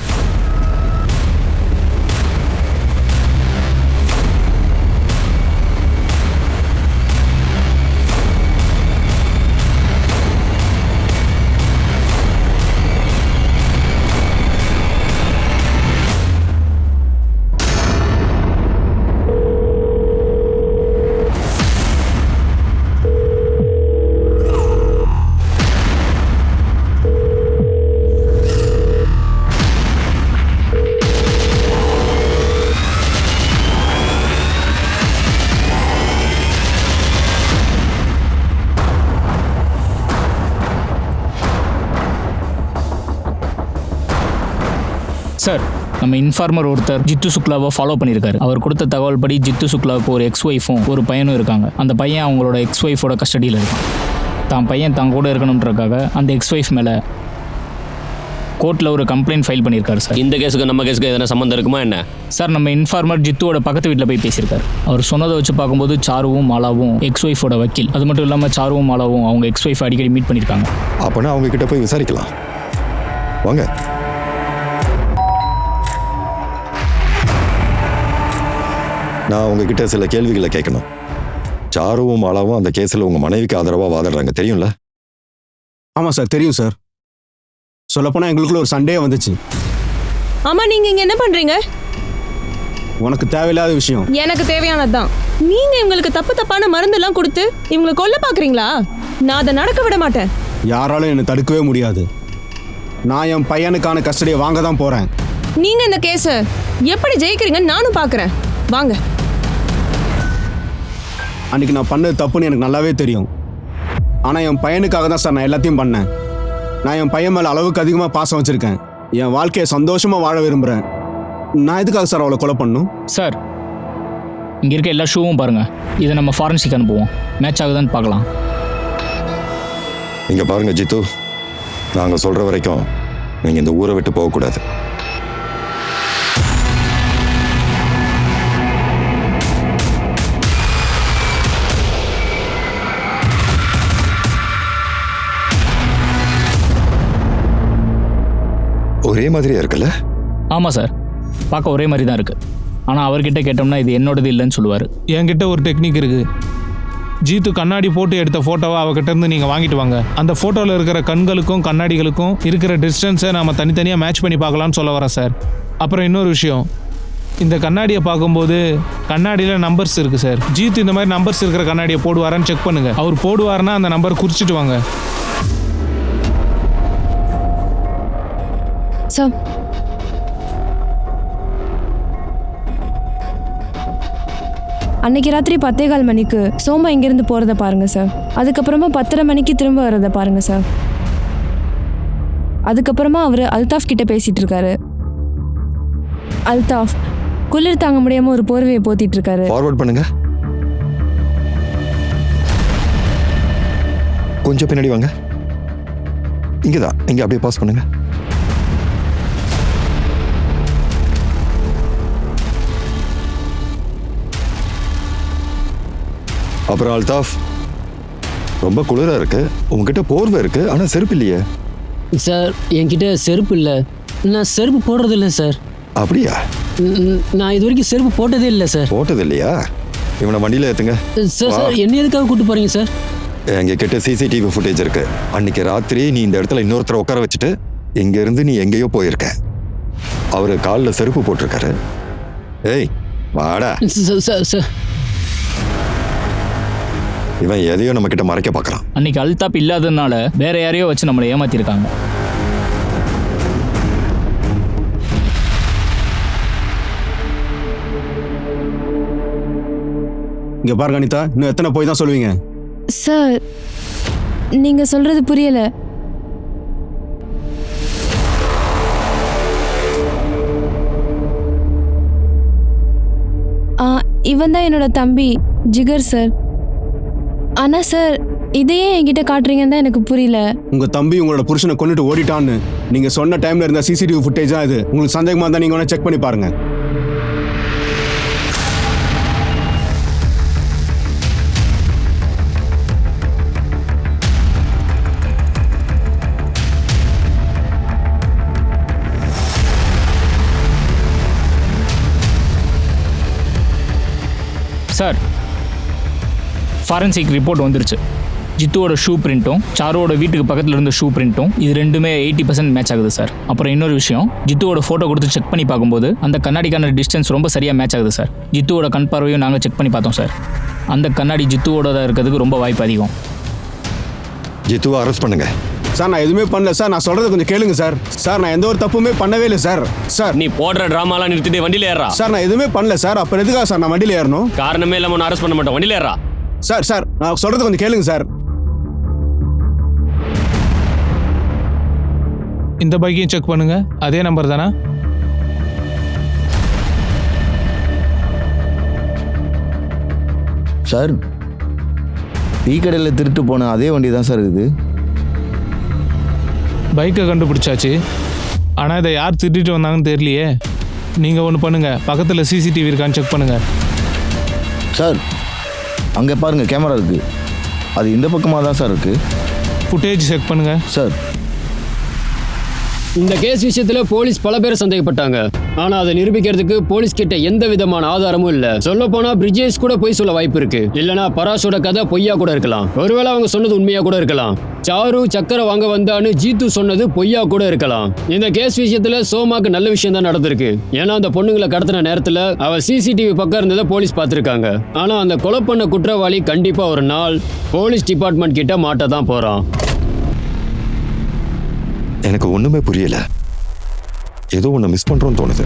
சார், நம்ம இன்ஃபார்மர் ஒருத்தர் ஜித்து சுக்லாவை ஃபாலோ பண்ணியிருக்காரு. அவர் கொடுத்த தகவல் படி ஜித்து சுக்லாவுக்கு ஒரு எக்ஸ் ஒய்ஃபும் ஒரு பையனும் இருக்காங்க. அந்த பையன் அவங்களோட எக்ஸ் ஒய்ஃபோட கஸ்டடியில் இருக்கான். தான் பையன் தான் கூட இருக்கணுன்றக்காக அந்த எக்ஸ் ஒய்ஃப் மேலே கோர்ட்டில் ஒரு கம்ப்ளைண்ட் ஃபைல் பண்ணியிருக்காரு சார். இந்த கேஸுக்கு நம்ம கேஸுக்கு எதனா சம்மந்தம் இருக்குமா என்ன? சார், நம்ம இன்ஃபார்மர் ஜித்துவோட பக்கத்து வீட்டில் போய் பேசியிருக்காரு. அவர் சொன்னதை வச்சு பார்க்கும்போது சாருவும் மாலாவும் எக்ஸ் ஒய்ஃபோட வக்கீல். அது மட்டும் இல்லாமல் சாருவும் மாலாவும் அவங்க எக்ஸ் ஒய்ஃபை அடிக்கடி மீட் பண்ணியிருக்காங்க. அப்போனா அவங்க கிட்ட போய் விசாரிக்கலாம் வாங்க. நான் உங்ககிட்ட சில கேள்விகளை கேட்கணும். சாருவும் மாலாவும் அந்த கேஸில் உங்கள் மனைவிக்கு ஆதரவாக வாதிடுறாங்க, தெரியும்ல? ஆமாம் சார், தெரியும் சார். சொல்லப்போனால் எங்களுக்குள்ள ஒரு சண்டே வந்துச்சு. ஆமா, நீங்க இங்க என்ன பண்றீங்க? உனக்கு தேவையில்லாத விஷயம். எனக்கு தேவையானதுதான். நீங்க இவங்களுக்கு தப்பு தப்பான மருந்தெல்லாம் கொடுத்து இவங்களை கொல்ல பாக்குறீங்களா? நான் அதை நடக்க விட மாட்டேன். யாராலும் என்னை தடுக்கவே முடியாது. நான் என் பையனுக்கான கஸ்டடியை வாங்க தான் போகிறேன். நீங்க இந்த கேஸை எப்படி ஜெயிக்கிறீங்கன்னு நானும் பார்க்குறேன். வாங்க. அன்றைக்கி நான் பண்ணது தப்புன்னு எனக்கு நல்லாவே தெரியும். ஆனால் என் பையனுக்காக தான் சார் நான் எல்லாத்தையும் பண்ணேன். நான் என் பையன் மேலே அளவுக்கு அதிகமாக பாசம் வச்சுருக்கேன். என் வாழ்க்கையை சந்தோஷமாக வாழ விரும்புகிறேன். நான் எதுக்காக சார் அவளை கொலை பண்ணணும்? சார், இங்கே இருக்க எல்லா ஷூவும் பாருங்கள். இதை நம்ம ஃபாரன்சிக் அனுப்புவோம். மேட்ச் ஆகுதான்னு பார்க்கலாம். இங்கே பாருங்க ஜித்து, நாங்கள் சொல்கிற வரைக்கும் நீங்கள் இந்த ஊரை விட்டு போகக்கூடாது. ஒரே மாதிரியா இருக்குல்ல? ஆமாம் சார், பார்க்க ஒரே மாதிரி தான் இருக்குது. ஆனால் அவர்கிட்ட கேட்டோம்னா இது என்னோடது இல்லைன்னு சொல்லுவார். என்கிட்ட ஒரு டெக்னிக் இருக்குது. ஜீத்து கண்ணாடி போட்டு எடுத்த ஃபோட்டோவை அவகிட்ட இருந்து நீங்கள் வாங்கிட்டு வாங்க. அந்த ஃபோட்டோவில் இருக்கிற கண்களுக்கும் கண்ணாடிகளுக்கும் இருக்கிற டிஸ்டன்ஸை நம்ம தனித்தனியாக மேட்ச் பண்ணி பார்க்கலான்னு சொல்ல வரேன் சார். அப்புறம் இன்னொரு விஷயம், இந்த கண்ணாடியை பார்க்கும்போது கண்ணாடியில் நம்பர்ஸ் இருக்குது சார். ஜீத்து இந்த மாதிரி நம்பர்ஸ் இருக்கிற கண்ணாடியை போடுவாரான்னு செக் பண்ணுங்கள். அவர் போடுவாருன்னா அந்த நம்பர் குறிச்சிட்டு வாங்க. சார், அன்னைக்கு ராத்திரி 10:15 மணிக்கு சோமா இங்கேருந்து போகிறத பாருங்க சார். அதுக்கப்புறமா 10:30 மணிக்கு திரும்ப வர்றதை பாருங்க சார். அதுக்கப்புறமா அவர் அல்தாஃப் கிட்ட பேசிட்டு இருக்காரு. அல்தாஃப் குளிர் தாங்க முடியாம ஒரு போர்வையை போத்திட்டு இருக்காரு. ஃபார்வர்ட் பண்ணுங்க. கொஞ்சம் பின்னாடி வாங்க. இங்கதான், இங்க அப்படியே பாஸ் பண்ணுங்க. அப்புறம் அல்தாஃப், ரொம்ப குளிரா இருக்கு. உங்ககிட்ட போர்வை இருக்கு, ஆனா செருப்பு இல்லையே. சார், என்கிட்ட செருப்பு இல்லை. நான் செருப்பு போடுறது இல்லை சார். அப்படியா? நான் இது வரைக்கும் செருப்பு போட்டதே இல்லை சார். போட்டது இல்லையா? இவனை வண்டியில ஏத்துங்க. சார் சார், என்ன எதுக்காக கூட்டு போறீங்க சார்? எங்க கிட்ட சிசிடிவி ஃபுட்டேஜ் இருக்கு. அன்னைக்கு ராத்திரி நீ இந்த இடத்துல இன்னொருத்தரை உட்கார வச்சுட்டு இங்க இருந்து நீ எங்கேயோ போயிருக்க. அவரு காலில் செருப்பு போட்டிருக்காரு. ஏய் வாடா. சார், இவன் எதையோ நம்ம கிட்ட மறைக்க பார்க்கறான். அன்னைக்கு அல்தாப் இல்லாததுனால வேற யாரையோ வச்சு நம்மளை ஏமாத்திருக்காங்க. இங்கே பாருங்க அனிதா, இன்னும் எத்தனை போய் தான் சொல்லுவீங்க? சார், நீங்க சொல்றது புரியல. இவன் தான் என்னோட தம்பி ஜிகர் சார். ஆனா சார், இதையே என்கிட்ட காட்டுறீங்கன்னு தான் எனக்கு புரியல. உங்க தம்பி உங்களோட புருஷனை கொண்டுட்டு ஓடிட்டான்னு நீங்க சொன்ன டைம்ல இருந்த சிசிடிவி ஃபுட்டேஜ் தான் இது. உங்களுக்கு சந்தேகமா இருந்தா நீங்க வேணா செக் பண்ணி பாருங்க. சார் ஃபாரன்சிக் ரிப்போர்ட் வந்துருச்சு. ஜித்துவோட ஷூ பிரிண்ட்டும் சாருவோட வீட்டுக்கு பக்கத்தில் இருந்த ஷூ பிரிண்ட்டும் இது ரெண்டுமே 80% மேட்ச் ஆகுது சார். அப்புறம் இன்னொரு விஷயம், ஜித்துவோட ஃபோட்டோ கொடுத்து செக் பண்ணி பார்க்கும்போது அந்த கண்ணாடிக்கான டிஸ்டன்ஸ் ரொம்ப சரியாக மேட்ச் ஆகுது சார். ஜித்துவோட கண் பார்வையும் நாங்கள் செக் பண்ணி பார்த்தோம் சார். அந்த கண்ணாடி ஜித்துவோட இருக்கிறதுக்கு ரொம்ப வாய்ப்பு அதிகம். ஜித்துவை அரெஸ்ட் பண்ணுங்க. சார் நான் எதுவுமே பண்ணல சார். நான் சொல்றது கொஞ்சம் கேளுங்க சார். சார் நான் எந்த ஒரு தப்புமே பண்ணவே இல்லை சார். சார் நீ போடுற டிராமாலாம் நிறுத்திட்டு வண்டியில ஏறா. சார் நான் எதுவுமே பண்ணல சார். அப்புறம் எதுக்காக சார் நான் வண்டியில ஏறணும்? காரணமே இல்லாம அரெஸ்ட் பண்ண மாட்டோம். வண்டியில ஏறா. சார் நான் சொல்றது கொஞ்சம் கேளுங்க சார். இந்த பைக்கையும் செக் பண்ணுங்க. அதே நம்பர் தானா? சார் டீ கடையில் திருட்டு போன அதே வண்டி தான் சார் இது. பைக்கை கண்டுபிடிச்சாச்சு. ஆனால் இதை யார் திருட்டிட்டு வந்தாங்கன்னு தெரியலையே. நீங்கள் ஒன்று பண்ணுங்கள், பக்கத்தில் சிசிடிவி இருக்கான்னு செக் பண்ணுங்கள். சார் அங்கே பாருங்கள், கேமரா இருக்குது. அது இந்த பக்கமாக தான் சார் இருக்குது. ஃபுட்டேஜ் செக் பண்ணுங்கள். சார் இந்த கேஸ் விஷயத்துல போலீஸ் பல பேர் சந்தேகப்பட்டாங்க. ஆனா அதை நிரூபிக்கிறதுக்கு போலீஸ் கிட்ட எந்த விதமான ஆதாரமும் இல்ல. சொல்ல போனா பிரிஜேஷ் கூட பொய் சொல்ல வாய்ப்பு இருக்கு. இல்லனா பராஸோட கதை பொய்யா கூட இருக்கலாம். ஒருவேளை அவங்க சொன்னது உண்மையா கூட இருக்கலாம். சாரு சக்கரை வாங்க வந்தான்னு ஜீத்து சொன்னது பொய்யா கூட இருக்கலாம். இந்த கேஸ் விஷயத்துல சோமாக்கு நல்ல விஷயம் தான் நடந்திருக்கு. ஏன்னா அந்த பொண்ணுங்களை கடத்தின நேரத்துல அவ சிசிடிவி பக்கம் இருந்ததை போலீஸ் பார்த்திருக்காங்க. ஆனா அந்த கொலை பண்ண குற்றவாளி கண்டிப்பா ஒரு நாள் போலீஸ் டிபார்ட்மெண்ட் கிட்ட மாட்ட தான் போறான். எனக்கு ஒண்ணுமே புரியல. ஏதோ ஒன்று மிஸ் பண்றோம்னு தோணுது.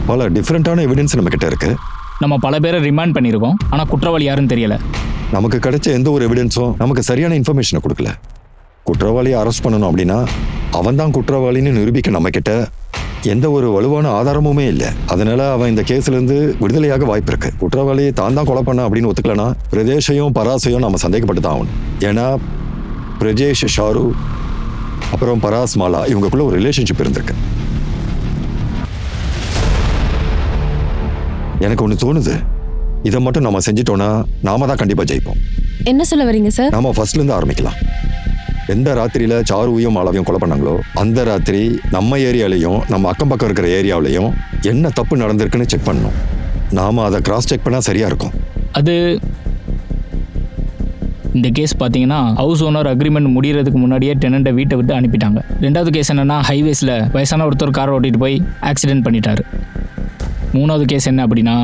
பல டிஃப்ரெண்டான எவிடன்ஸ் நம்ம கிட்ட இருக்கு. நம்ம பல பேரை ரிமாண்ட் பண்ணியிருக்கோம். ஆனால் குற்றவாளி யாருன்னு தெரியல. நமக்கு கிடைச்ச எந்த ஒரு எவிடன்ஸும் நமக்கு சரியான இன்ஃபர்மேஷனை கொடுக்கல. குற்றவாளியை அரெஸ்ட் பண்ணணும் அப்படின்னா அவன் தான் குற்றவாளின்னு நிரூபிக்க நம்ம கிட்ட எந்த ஒரு வலுவான ஆதாரமுமே இல்லை. அதனால அவன் இந்த கேஸ்ல இருந்து விடுதலையாக வாய்ப்பு இருக்கு. குற்றவாளியை தான் கொலை பண்ண அப்படின்னு ஒத்துக்கலனா பிரதேஷையும் பராசையும் நம்ம சந்தேகப்பட்டு தான் ஆகணும். ஏன்னா பிரஜேஷ், ஷாரு, அப்புறம் பராஸ், மாலா இவங்களுக்குள்ள ஒரு ரிலேஷன்ஷிப் இருந்திருக்கு. எனக்கு ஒன்று தோணுது, இதை மட்டும் நம்ம செஞ்சிட்டோம்னா நாம தான் கண்டிப்பா ஜெயிப்போம். என்ன சொல்ல வரீங்க சார்? நாம ஃபர்ஸ்ட்ல இருந்து ஆரம்பிக்கலாம். எந்த ராத்திரியில சாருவையும் மாலாவையும் கொலை பண்ணாங்களோ அந்த ராத்திரி நம்ம ஏரியாலையும் நம்ம அக்கம் பக்கம் இருக்கிற ஏரியாவிலையும் என்ன தப்பு நடந்திருக்குன்னு செக் பண்ணணும். நாம அதை கிராஸ் செக் பண்ணா சரியா இருக்கும். அது இந்த கேஸ் பார்த்தீங்கன்னா ஹவுஸ் ஓனர் அக்ரிமெண்ட் முடிகிறதுக்கு முன்னாடியே டெனண்ட்டை வீட்டை விட்டு அனுப்பிட்டாங்க. ரெண்டாவது கேஸ் என்னன்னா ஹைவேஸில் வயசான ஒருத்தர் காரை ஓட்டிட்டு போய் ஆக்சிடென்ட் பண்ணிட்டாரு. மூணாவது கேஸ் என்ன அப்படின்னா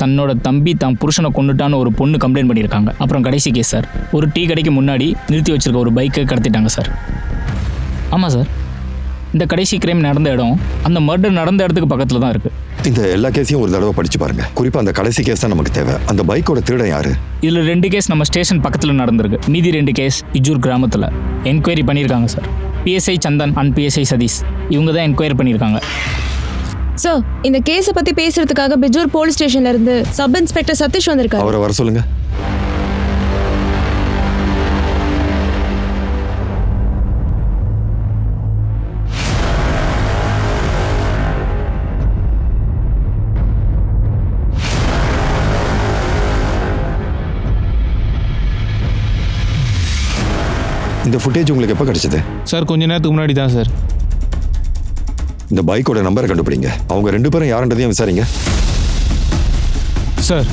தன்னோட தம்பி தான் புருஷனை கொண்டுட்டான்னு ஒரு பொண்ணு கம்ப்ளைண்ட் பண்ணியிருக்காங்க. அப்புறம் கடைசி கேஸ் சார், ஒரு டீ கடைக்கு முன்னாடி நிறுத்தி வச்சிருக்க ஒரு பைக்கை கடத்திட்டாங்க சார். ஆமாம் சார், இந்த கடைசி கிரைம் நடந்த இடம் அந்த மர்டர் நடந்த இடத்துக்கு பக்கத்தில் தான் இருக்குது. இந்த எல்லா கேஸையும் ஒரு தடவை படிச்சு பாருங்க. குறிப்பா அந்த கடைசி கேஸ் தான் நமக்கு தேவை. அந்த பைக்கோட திருடன் யாரு? இதில் 2 கேஸ் நம்ம ஸ்டேஷன் பக்கத்தில் நடந்திருக்கு. மீதி 2 கேஸ் இஜூர் கிராமத்தில் என்கொயரி பண்ணியிருக்காங்க sir. PSI Chandan and PSI Satish இவங்க தான் என்கொயரி பண்ணியிருக்காங்க. சார் இந்த கேஸை பத்தி பேசுறதுக்காக பிஜூர் போலீஸ் ஸ்டேஷன்ல இருந்து சப் இன்ஸ்பெக்டர் சதீஷ் வந்திருக்காரு. அவரை வர சொல்லுங்க. இந்த ஃபுட்டேஜ் உங்களுக்கு எப்போ கிடைச்சது? சார் கொஞ்ச நேரத்துக்கு முன்னாடி தான் சார். இந்த பைக்கோட நம்பரை கண்டுபிடிங்க. அவங்க 2 பேரும் யாருன்றதையும் விசாரிங்க. Sir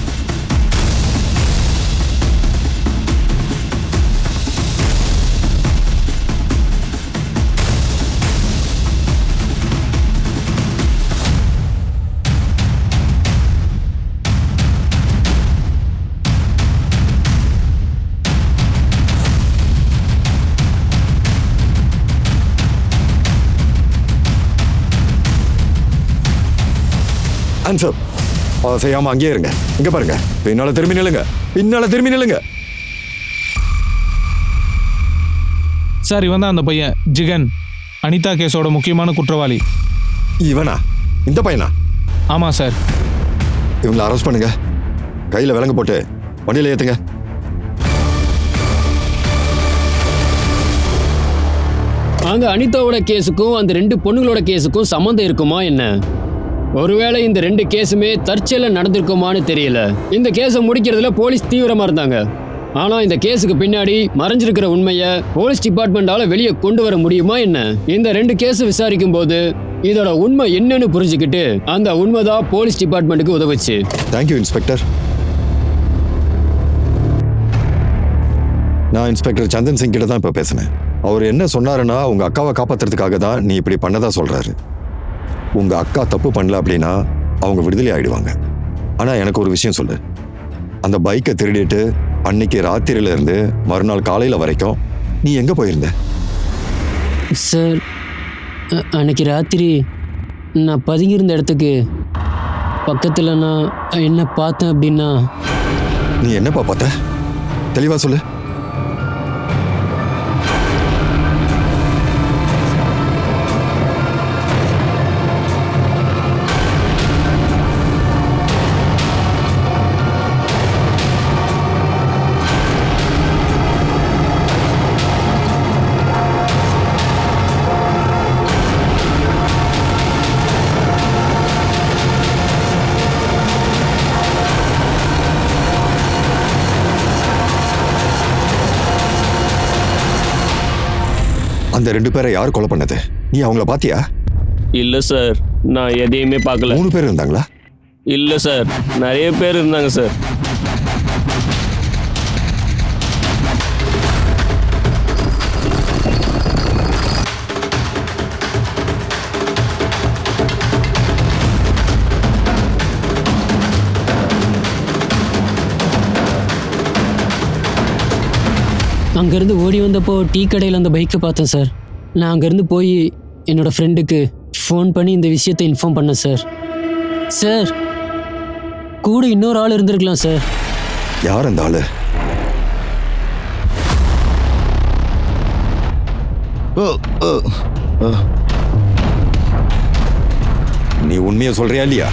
answer. அதை செய்யாம அங்கேயே இருங்க. இங்க பாருங்க, பின்னால திரும்பி நில்லுங்க. பின்னால திரும்பி நில்லுங்க. சார் இவன் தான் அந்த பையன் ஜிகன், அனிதா கேஸோட முக்கியமான குற்றவாளி. இவனா? இந்த பையனா? ஆமாம் சார். இவங்களை அரெஸ்ட் பண்ணுங்க. கையில் விலங்கு போட்டு வண்டியில் ஏற்றுங்க. அங்க அனிதாவோட கேஸுக்கும் அந்த 2 பொண்ணுங்களோட கேஸுக்கும் சம்மந்தம் இருக்குமா என்ன? ஒருவேளை இந்த 2 கேஸுமே தற்செயல நடந்திருக்குமான்னு தெரியல. இந்த கேஸை முடிக்கிறதுல போலீஸ் தீவிரமா இருந்தாங்க. ஆனா இந்த கேஸுக்கு பின்னாடி மறைஞ்சிருக்கிற உண்மையை போலீஸ் டிபார்ட்மெண்டால வெளியே கொண்டு வர முடியுமா என்ன? இந்த 2 கேஸ் விசாரிக்கும் போது இதோட உண்மை என்னன்னு புரிஞ்சுக்கிட்டு அந்த உண்மைதான் போலீஸ் டிபார்ட்மெண்ட்டுக்கு உதவுச்சு. Thank you inspector. நான் இன்ஸ்பெக்டர் சந்தன் சிங் கிட்ட தான் இப்போ பேசினேன். அவர் என்ன சொன்னாருன்னா உங்க அக்காவை காப்பாத்துறதுக்காக தான் நீ இப்படி பண்ணதா சொல்றாரு. உங்க அக்கா தப்பு பண்ணல அப்படின்னா அவங்க விடுதலை ஆயிடுவாங்க. ஆனா எனக்கு ஒரு விஷயம் சொல்லு, அந்த பைக்கை திருடிட்டு அன்னைக்கு ராத்திரியில இருந்து மறுநாள் காலையில வரைக்கும் நீ எங்க போயிருந்த? சார், அன்னைக்கு ராத்திரி நான் பதுங்கியிருந்த இடத்துக்கு பக்கத்தில் நான் என்ன பார்த்தேன் அப்படின்னா. நீ என்னப்பா பார்த்த? தெளிவா சொல்லு. அந்த 2 பேரை யார் கொலை பண்ணது? நீ அவங்கள பாத்தியா? இல்லை சார், நான் எதையுமே பார்க்கல. 3 பேர் இருந்தாங்களா? இல்லை சார், நிறைய பேர் இருந்தாங்க சார். அங்கேருந்து ஓடி வந்தப்போ டீ கடையில் அந்த பைக்கை பார்த்தேன் சார். நான் அங்கேருந்து போய் என்னோடய ஃப்ரெண்டுக்கு ஃபோன் பண்ணி இந்த விஷயத்தை இன்ஃபார்ம் பண்ணேன் சார். சார், கூட இன்னொரு ஆள் இருந்திருக்கலாம் சார். யார் அந்த ஆளு? நீ உண்மையை சொல்றியா இல்லையா?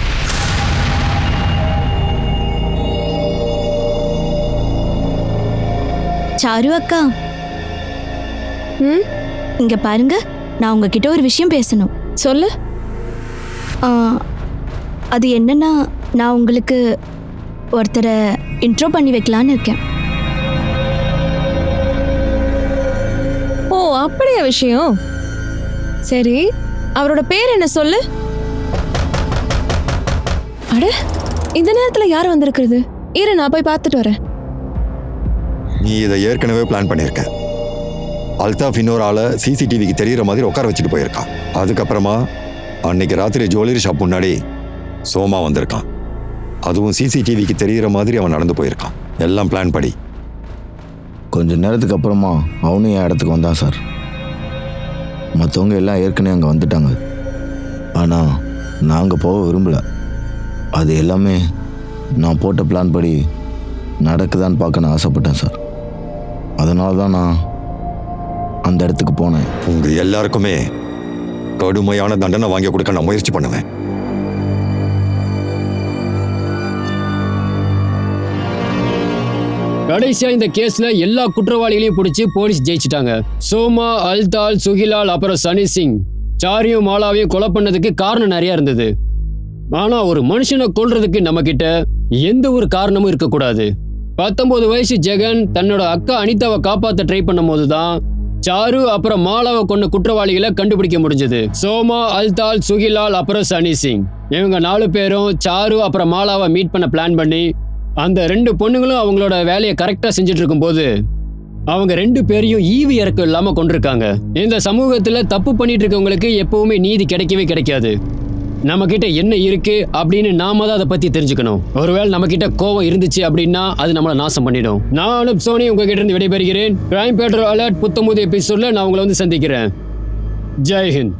சாரு அக்கா, இங்க பாருங்க, நான் உங்ககிட்ட ஒரு விஷயம் பேசணும். சொல்லு. ஆ, அது என்னன்னா, நான் உங்களுக்கு ஒருத்தரை இன்ட்ரோ பண்ணி வைக்கலான்னு இருக்கேன். ஓ, அப்படியா விஷயம்? சரி, அவரோட பேர் என்ன சொல்லு. அட, இந்த நேரத்துல யார் வந்திருக்கிறது? இரு, நான் போய் பார்த்துட்டு வரேன். நீ இதை ஏற்கனவே பிளான் பண்ணியிருக்க. அல்தாஃப் இன்னொரு ஆளை சிசிடிவிக்கு தெரிகிற மாதிரி உட்கார வச்சுட்டு போயிருக்கான். அதுக்கப்புறமா அன்னைக்கு ராத்திரி ஜுவல்லரி ஷாப் முன்னாடி சோமா வந்திருக்கான். அதுவும் சிசிடிவிக்கு தெரிகிற மாதிரி அவன் நடந்து போயிருக்கான். எல்லாம் பிளான் படி. கொஞ்ச நேரத்துக்கு அப்புறமா அவனும் என் இடத்துக்கு வந்தான் சார். மற்றவங்க எல்லாம் ஏற்கனவே அங்கே வந்துட்டாங்க. ஆனால் நான் அங்கே போக விரும்பலை. அது எல்லாமே நான் போட்ட பிளான் படி நடக்குதான்னு பார்க்க நான் ஆசைப்பட்டேன் சார். அதனால தான் நான் அந்த இடத்துக்கு போனேன். உங்க எல்லாருக்குமே கடுமையான தண்டனை வாங்கி கொடுக்க நான் முயற்சி பண்ணுவேன். கடைசியா இந்த கேஸ்ல எல்லா குற்றவாளிகளையும் பிடிச்சி போலீஸ் ஜெயிச்சிட்டாங்க. சோமா, அல்தால், சுகிலால், அப்புறம் சனி சிங் சாரியும் மாலாவையும் கொலை பண்ணதுக்கு காரணம் நிறைய இருந்தது. ஆனா ஒரு மனுஷனை கொல்றதுக்கு நம்ம கிட்ட எந்த ஒரு காரணமும் இருக்கக்கூடாது. 19 வயசு ஜெகன் தன்னோட அக்கா அனிதாவை காப்பாற்ற ட்ரை பண்ணும் போதுதான் சாரு அப்புறம் மாலாவை கொண்ட குற்றவாளிகளை கண்டுபிடிக்க முடிஞ்சது. சோமா, அல்தால், சுகிலால், அப்புறம் சனி சிங் இவங்க 4 பேரும் சாரு அப்புறம் மாலாவை மீட் பண்ண பிளான் பண்ணி அந்த 2 பொண்ணுங்களும் அவங்களோட வேலையை கரெக்டா செஞ்சுட்டு இருக்கும்போது அவங்க 2 பேரையும் ஈவு இறக்கம் இல்லாம கொண்டிருக்காங்க. இந்த சமூகத்துல தப்பு பண்ணிட்டு இருக்கவங்களுக்கு எப்பவுமே நீதி கிடைக்கவே கிடைக்காது. நம்ம கிட்ட என்ன இருக்கு அப்படின்னு நாம தான் அதை பத்தி தெரிஞ்சுக்கணும். ஒருவேளை நம்ம கிட்ட கோவம் இருந்துச்சு அப்படின்னா அது நம்மளை நாசம் பண்ணிடும். நான் அனுப் சோனி உங்ககிட்ட இருந்து விடைபெறுகிறேன். கிரைம் பேட்ரோல் அலர்ட் 19 எபிசோட்ல நான் உங்களை வந்து சந்திக்கிறேன். ஜெய் ஹிந்த்.